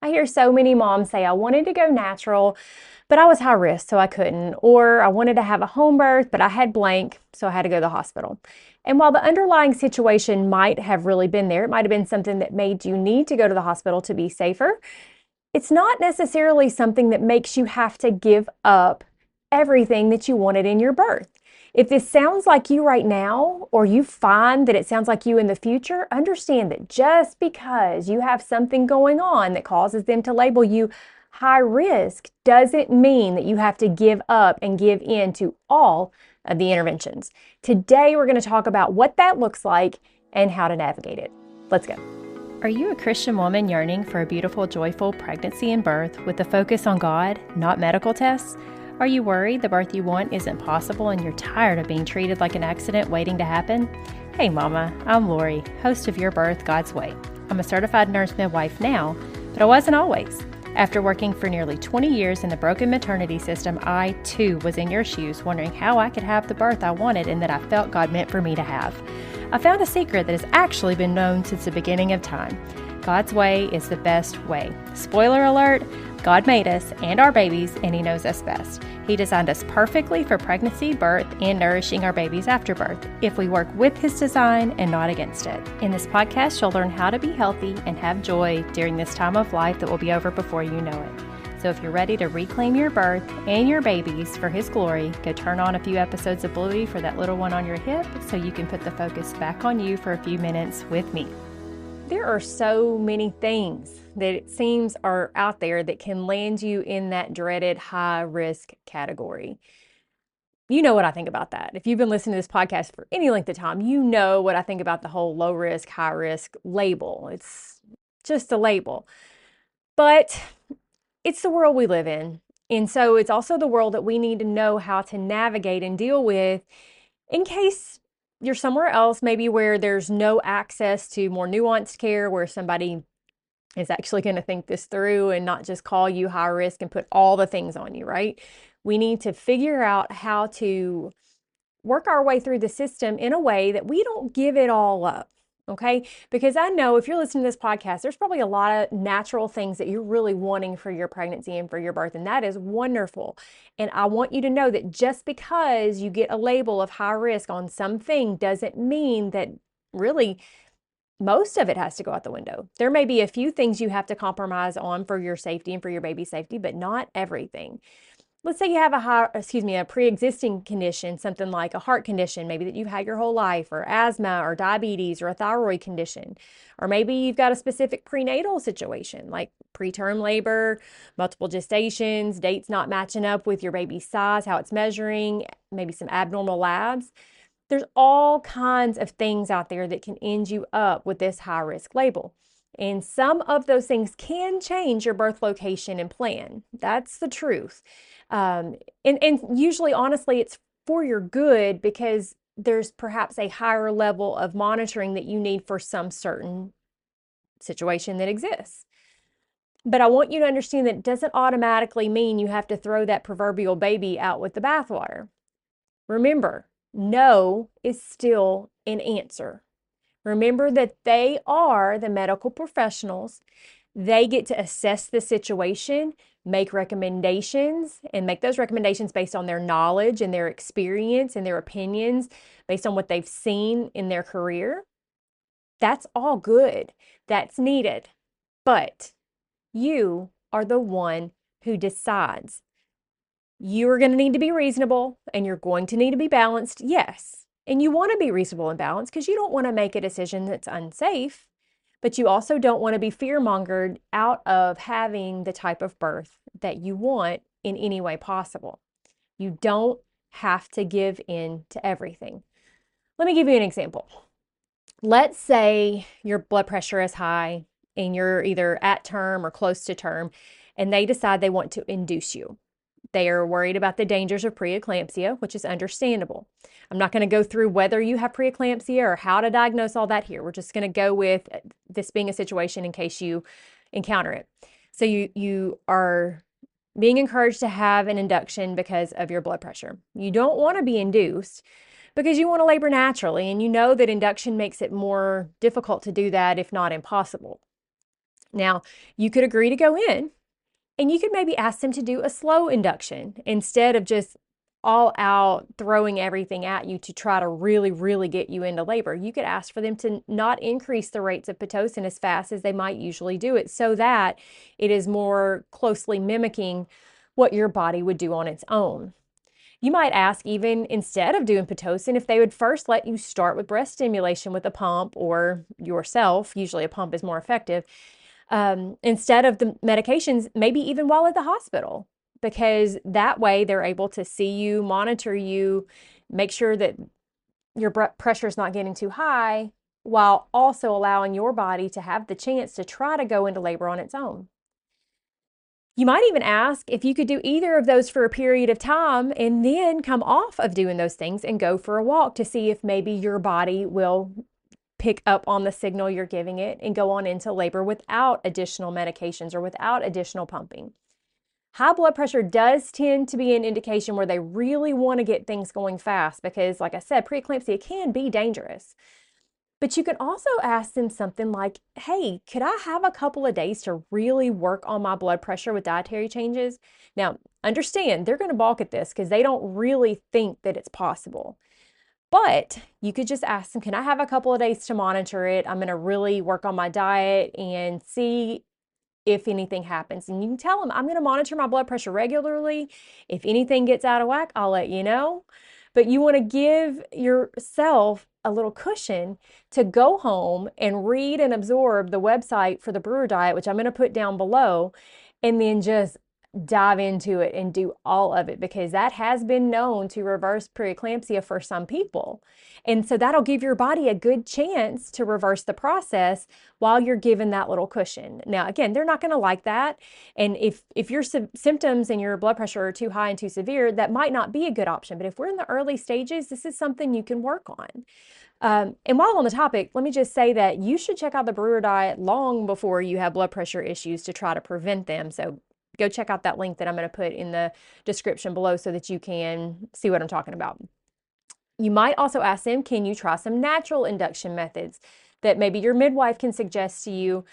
I hear so many moms say, I wanted to go natural, but I was high risk, so I couldn't. Or I wanted to have a home birth, but I had blank, so I had to go to the hospital. And while the underlying situation might have really been there, it might have been something that made you need to go to the hospital to be safer. It's not necessarily something that makes you have to give up everything that you wanted in your birth. If this sounds like you right now, or you find that it sounds like you in the future, understand that just because you have something going on that causes them to label you high risk doesn't mean that you have to give up and give in to all of the interventions. Today, we're going to talk about what that looks like and how to navigate it. Let's go. Are you a Christian woman yearning for a beautiful, joyful pregnancy and birth with a focus on God, not medical tests? Are you worried the birth you want isn't possible and you're tired of being treated like an accident waiting to happen? Hey Mama, I'm Lori, host of Your Birth God's Way. I'm a certified nurse midwife now, but I wasn't always. After working for nearly 20 years in the broken maternity system, I too was in your shoes wondering how I could have the birth I wanted and that I felt God meant for me to have. I found a secret that has actually been known since the beginning of time. God's way is the best way. Spoiler alert, God made us and our babies, and He knows us best. He designed us perfectly for pregnancy, birth, and nourishing our babies after birth, if we work with His design and not against it. In this podcast, you'll learn how to be healthy and have joy during this time of life that will be over before you know it. So if you're ready to reclaim your birth and your babies for His glory, go turn on a few episodes of Bluey for that little one on your hip so you can put the focus back on you for a few minutes with me. There are so many things that it seems are out there that can land you in that dreaded high risk category. You know what I think about that. If you've been listening to this podcast for any length of time, you know what I think about the whole low risk, high risk label. It's just a label. But it's the world we live in. And so it's also the world that we need to know how to navigate and deal with in case you're somewhere else, maybe where there's no access to more nuanced care, where somebody is actually going to think this through and not just call you high risk and put all the things on you, right? We need to figure out how to work our way through the system in a way that we don't give it all up. Okay. Because I know if you're listening to this podcast, there's probably a lot of natural things that you're really wanting for your pregnancy and for your birth. And that is wonderful. And I want you to know that just because you get a label of high risk on something doesn't mean that really most of it has to go out the window. There may be a few things you have to compromise on for your safety and for your baby's safety, but not everything. Let's say you have a pre-existing condition, something like a heart condition, maybe that you've had your whole life, or asthma or diabetes or a thyroid condition. Or maybe you've got a specific prenatal situation like preterm labor, multiple gestations, dates not matching up with your baby's size, how it's measuring, maybe some abnormal labs. There's all kinds of things out there that can end you up with this high risk label. And some of those things can change your birth location and plan. That's the truth. And usually, honestly, it's for your good because there's perhaps a higher level of monitoring that you need for some certain situation that exists. But I want you to understand that it doesn't automatically mean you have to throw that proverbial baby out with the bathwater. Remember, no is still an answer. Remember that they are the medical professionals. They get to assess the situation, make recommendations, and make those recommendations based on their knowledge and their experience and their opinions, based on what they've seen in their career. That's all good. That's needed. But you are the one who decides. You are going to need to be reasonable and you're going to need to be balanced, yes. And you want to be reasonable and balanced because you don't want to make a decision that's unsafe, but you also don't want to be fear-mongered out of having the type of birth that you want in any way possible. You don't have to give in to everything. Let me give you an example. Let's say your blood pressure is high and you're either at term or close to term, and they decide they want to induce you. They are worried about the dangers of preeclampsia, which is understandable. I'm not going to go through whether you have preeclampsia or how to diagnose all that here. We're just going to go with this being a situation in case you encounter it. So you are being encouraged to have an induction because of your blood pressure. You don't want to be induced because you want to labor naturally, and you know that induction makes it more difficult to do that, if not impossible. Now, you could agree to go in, and you could maybe ask them to do a slow induction instead of just all out throwing everything at you to try to really, really get you into labor. You could ask for them to not increase the rates of Pitocin as fast as they might usually do it, so that it is more closely mimicking what your body would do on its own. You might ask, even instead of doing Pitocin, if they would first let you start with breast stimulation with a pump or yourself. Usually a pump is more effective, instead of the medications, maybe even while at the hospital, because that way they're able to see you, monitor you, make sure that your pressure is not getting too high, while also allowing your body to have the chance to try to go into labor on its own. You might even ask if you could do either of those for a period of time and then come off of doing those things and go for a walk to see if maybe your body will pick up on the signal you're giving it and go on into labor without additional medications or without additional pumping. High blood pressure does tend to be an indication where they really want to get things going fast because, like I said, preeclampsia can be dangerous. But you can also ask them something like, hey, could I have a couple of days to really work on my blood pressure with dietary changes? Now, understand they're going to balk at this because they don't really think that it's possible. But you could just ask them, can I have a couple of days to monitor it? I'm going to really work on my diet and see if anything happens. And you can tell them, I'm going to monitor my blood pressure regularly. If anything gets out of whack, I'll let you know. But you want to give yourself a little cushion to go home and read and absorb the website for the brewer diet, which I'm going to put down below, and then just dive into it and do all of it, because that has been known to reverse preeclampsia for some people. And so that'll give your body a good chance to reverse the process while you're given that little cushion. Now, again, they're not going to like that. And if your symptoms and your blood pressure are too high and too severe, that might not be a good option. But if we're in the early stages, this is something you can work on. And while on the topic, let me just say that you should check out the brewer diet long before you have blood pressure issues to try to prevent them. So go check out that link that I'm going to put in the description below so that you can see what I'm talking about. You might also ask them, can you try some natural induction methods that maybe your midwife can suggest to you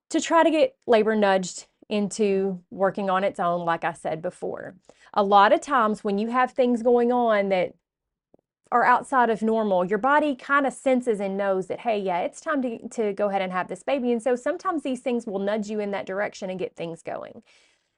to try to get labor nudged into working on its own, like I said before. A lot of times when you have things going on that are outside of normal, your body kind of senses and knows that, hey, yeah, it's time to go ahead and have this baby. And so sometimes these things will nudge you in that direction and get things going.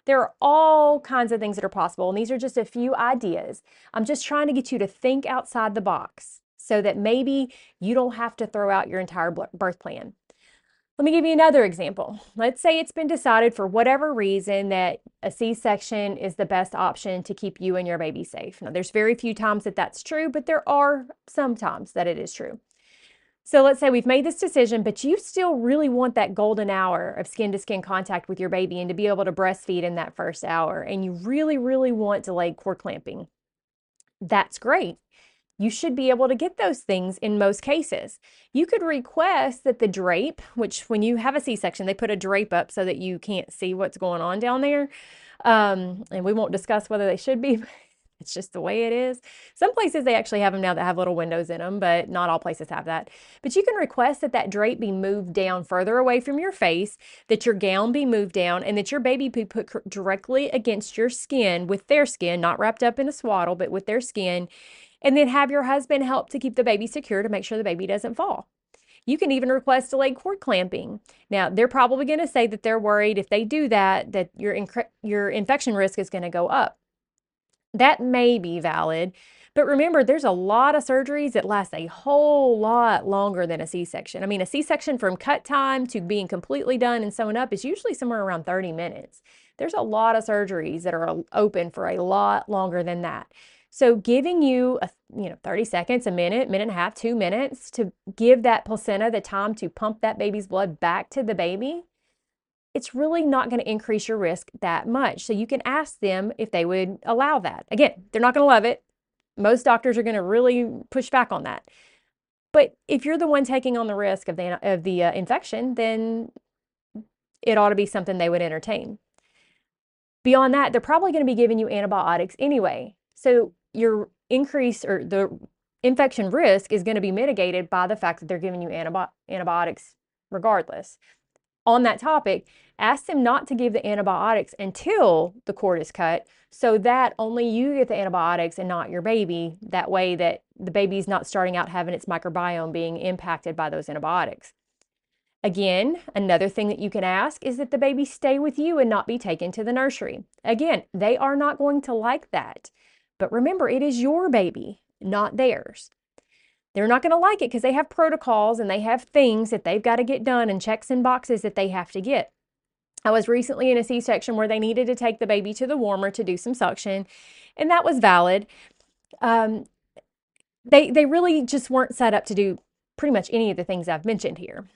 There are all kinds of things that are possible, and these are just a few ideas. I'm just trying to get you to think outside the box so that maybe you don't have to throw out your entire birth plan. Let me give you another example. Let's say it's been decided for whatever reason that a C-section is the best option to keep you and your baby safe. Now, there's very few times that that's true, but there are some times that it is true. So let's say we've made this decision, but you still really want that golden hour of skin-to-skin contact with your baby and to be able to breastfeed in that first hour, and you really, really want delayed cord clamping. That's great. You should be able to get those things in most cases. You could request that the drape, which when you have a C-section, they put a drape up so that you can't see what's going on down there. And we won't discuss whether they should be. It's just the way it is. Some places they actually have them now that have little windows in them, but not all places have that. But you can request that that drape be moved down further away from your face, that your gown be moved down, and that your baby be put directly against your skin with their skin, not wrapped up in a swaddle, but with their skin. And then have your husband help to keep the baby secure to make sure the baby doesn't fall. You can even request delayed cord clamping. Now, they're probably going to say that they're worried if they do that, that your infection risk is going to go up. That may be valid, but remember, there's a lot of surgeries that last a whole lot longer than a C-section. I mean, a C-section from cut time to being completely done and sewn up is usually somewhere around 30 minutes. There's a lot of surgeries that are open for a lot longer than that. So giving you 30 seconds, a minute, minute and a half, 2 minutes to give that placenta the time to pump that baby's blood back to the baby, it's really not going to increase your risk that much. So you can ask them if they would allow that. Again, they're not going to love it. Most doctors are going to really push back on that. But if you're the one taking on the risk of the infection, then it ought to be something they would entertain. Beyond that, they're probably going to be giving you antibiotics anyway. So your increase or the infection risk is going to be mitigated by the fact that they're giving you antibiotics regardless. on that topic, ask them not to give the antibiotics until the cord is cut, so that only you get the antibiotics and not your baby. That way that the baby's not starting out having its microbiome being impacted by those antibiotics. Again, another thing that you can ask is that the baby stay with you and not be taken to the nursery. Again, they are not going to like that. But remember, it is your baby, not theirs. They're not going to like it because they have protocols and they have things that they've got to get done and checks and boxes that they have to get. I was recently in a C-section where they needed to take the baby to the warmer to do some suction, and that was valid. They really just weren't set up to do pretty much any of the things I've mentioned here.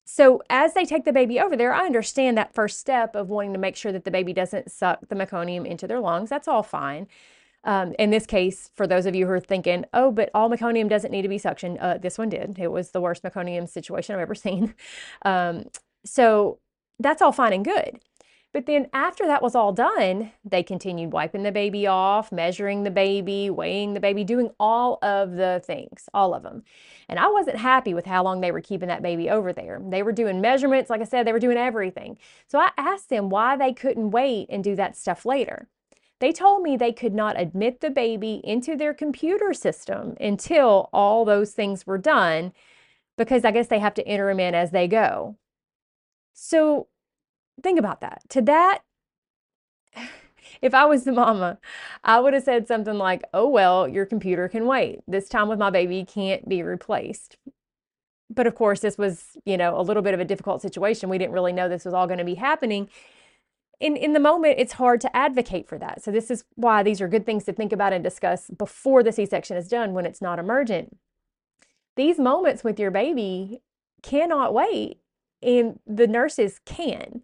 So as they take the baby over there, I understand that first step of wanting to make sure that the baby doesn't suck the meconium into their lungs. That's all fine. In this case, for those of you who are thinking, oh, but all meconium doesn't need to be suctioned, this one did. It was the worst meconium situation I've ever seen. So that's all fine and good. But then after that was all done, they continued wiping the baby off, measuring the baby, weighing the baby, doing all of the things, all of them. And I wasn't happy with how long they were keeping that baby over there. They were doing measurements, like I said, they were doing everything. So I asked them why they couldn't wait and do that stuff later. They told me they could not admit the baby into their computer system until all those things were done, because I guess they have to enter them in as they go. So think about that. To that, if I was the mama, I would have said something like, oh, well, your computer can wait. This time with my baby can't be replaced. But of course, this was, a little bit of a difficult situation. We didn't really know this was all going to be happening. In the moment, it's hard to advocate for that. So this is why these are good things to think about and discuss before the C-section is done when it's not emergent. These moments with your baby cannot wait, and the nurses can.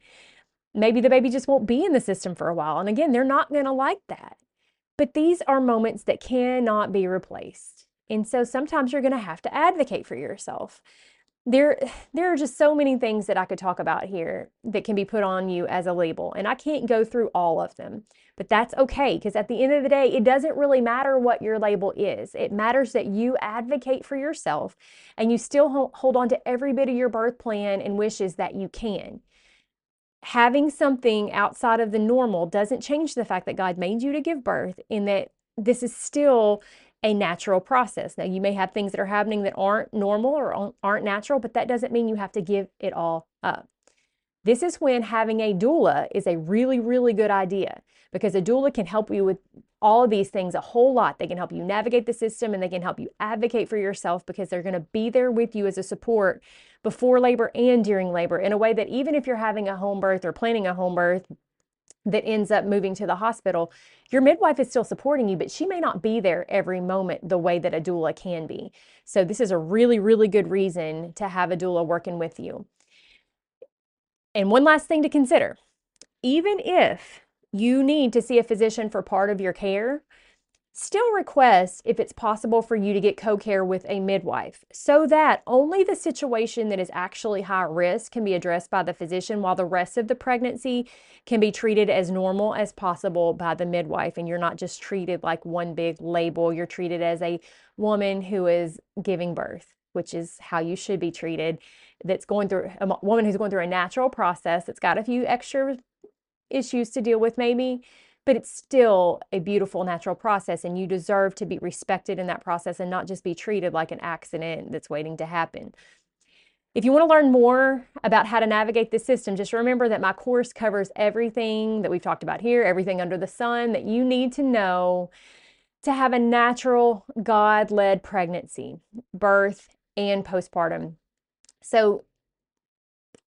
Maybe the baby just won't be in the system for a while. And again, they're not going to like that. But these are moments that cannot be replaced. And so sometimes you're going to have to advocate for yourself. There are just so many things that I could talk about here that can be put on you as a label. And I can't go through all of them. But that's okay, because at the end of the day, it doesn't really matter what your label is. It matters that you advocate for yourself and you still hold on to every bit of your birth plan and wishes that you can. Having something outside of the normal doesn't change the fact that God made you to give birth, and that this is still a natural process. Now, you may have things that are happening that aren't normal or aren't natural, but that doesn't mean you have to give it all up. This is when having a doula is a really, really good idea, because a doula can help you with all of these things a whole lot. They can help you navigate the system, and they can help you advocate for yourself, because they're going to be there with you as a support before labor and during labor, in a way that even if you're having a home birth or planning a home birth that ends up moving to the hospital, your midwife is still supporting you, but she may not be there every moment the way that a doula can be. So this is a really, really good reason to have a doula working with you. And one last thing to consider, even if you need to see a physician for part of your care, still request if it's possible for you to get co-care with a midwife, so that only the situation that is actually high risk can be addressed by the physician, while the rest of the pregnancy can be treated as normal as possible by the midwife. And you're not just treated like one big label. You're treated as a woman who is giving birth, which is how you should be treated. That's going through a woman who's going through a natural process that's got a few extra issues to deal with maybe, but it's still a beautiful natural process, and you deserve to be respected in that process and not just be treated like an accident that's waiting to happen. If you want to learn more about how to navigate this system, just remember that my course covers everything that we've talked about here, everything under the sun that you need to know to have a natural, God-led pregnancy, birth, and postpartum. So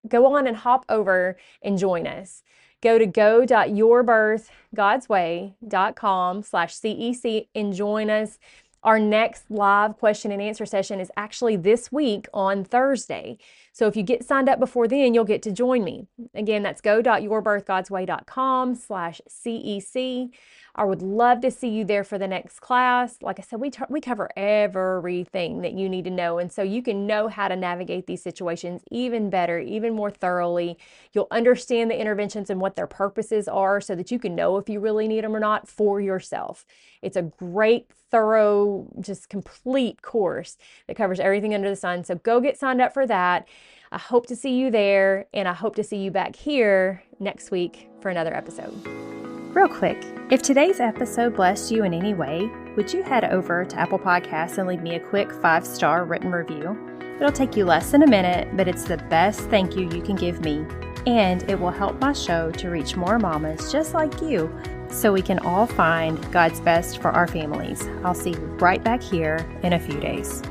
go on and hop over and join us. Go to go.yourbirthgodsway.com/CEC and join us. Our next live question and answer session is actually this week on Thursday. So if you get signed up before then, you'll get to join me. Again, that's go.yourbirthgodsway.com/CEC. I would love to see you there for the next class. Like I said, we cover everything that you need to know. And so you can know how to navigate these situations even better, even more thoroughly. You'll understand the interventions and what their purposes are so that you can know if you really need them or not for yourself. It's a great, thorough, just complete course that covers everything under the sun. So go get signed up for that. I hope to see you there, and I hope to see you back here next week for another episode. Real quick, if today's episode blessed you in any way, would you head over to Apple Podcasts and leave me a quick 5-star written review? It'll take you less than a minute, but it's the best thank you can give me, and it will help my show to reach more mamas just like you so we can all find God's best for our families. I'll see you right back here in a few days.